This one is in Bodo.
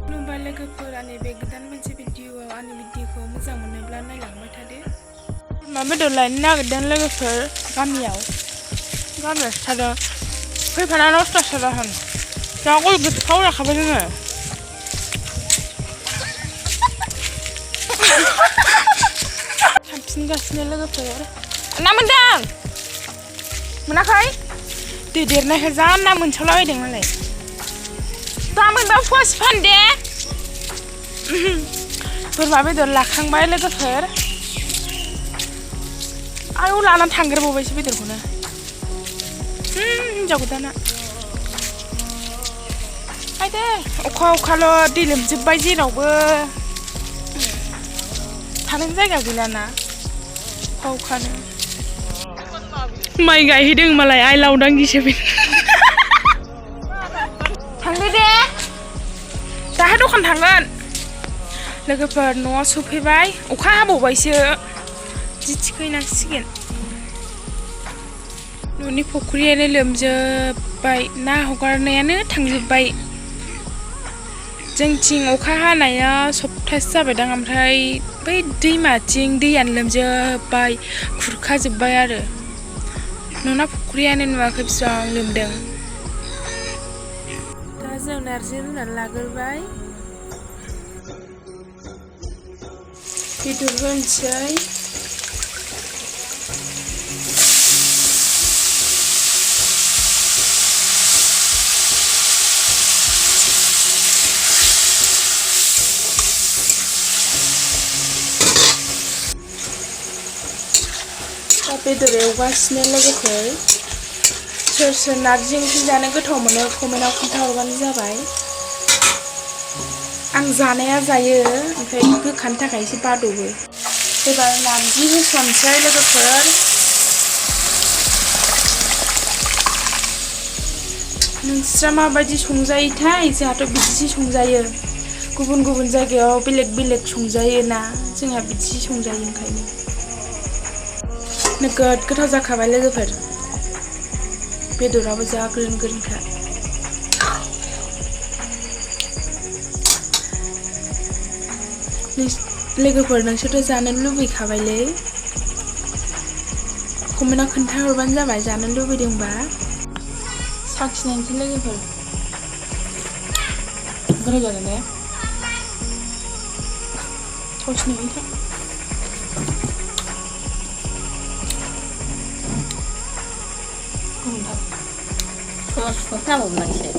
खुलुमबाय लोगोफोर आंनि बे गोदान मोनसे भिडिअआव आंनि भिडिअखौ मोजां मोनोब्ला नायलांबाय थादो। बोरमा बेदर लायनो नागिरदों लोगोफोर गामियाव थादों फैफाना नस्थ' जाहोन जा गय गोथाव जाखाबाय जोङो। थांफिनगासिनो लोगोफोर ना मोनदों मोनाखै दै देरनायखाय जा ना मोनसावलाबायदों मालाय दा मोनबा फवासे फान दे। बोरमा बेदर लाखांबाय लोगोफोर आयौ लानानै थांग्रोबावबायसो बेदरखौनो हिनजाव गोदाना फायदे अखाल' दै लोमजोब्बाय जेरावबो थानो जायगा गैलाना अखानो माइ गायहैदों मालाय आइ लावदां गिसेबो थांदो दे दाहाय दखान थांगोन लोगोफोर न'आव सफैबाय अखा हाबावबायसो जि थिखैनांसिगोन न'नि फुख्रियानो लोमजोब्बाय ना हगारनायानो थांजोब्बाय जोंथिं अखा हानाया सप्तासे जाबायदां ओमफ्राय बै दैमाथिं दैयानो लोमजोब्बाय खुरखाजोब्बाय आरो न'ना फुख्रियानो नुवाखै बेसेबां लोमदों। दा जों नारजि रुनानै लाग्रोबाय बेदर होनोसै दा बेदर एवगासिनो लोगोफोर सोर सोर नारजि ओंख्रि जानो गोथाव मोनो कमेन्टआव खोन्थाहरबानो जाबाय। आं जानाया जायो ओमफ्राय गोखानि थाखाय एसे बादबो। एबार नारजि होसनसै लोगोफोर नोंस्रा माबायदि संजायोथाय जोंहाथ' बिदिसो संजायो गुबुन गुबुन जायगायाव बेलेग बेलेग संजायोना जोंहा बिदिसो संजायो ओंखायनो नोगोद गोथाव जाखाबाय लोगोफोर बेदराबो जा ग्रोन ग्रोनखा लोगोफोर नोंसोरथ' जानो लुबैखाबायलै कमेन्टआव खोन्थाहरबानो जाबाय जानो लुबैदोंबा साखिनायसै लोगोफोर गोथाव जादों ने थावसिनो नोंथां सुखा नांगौमोन एसे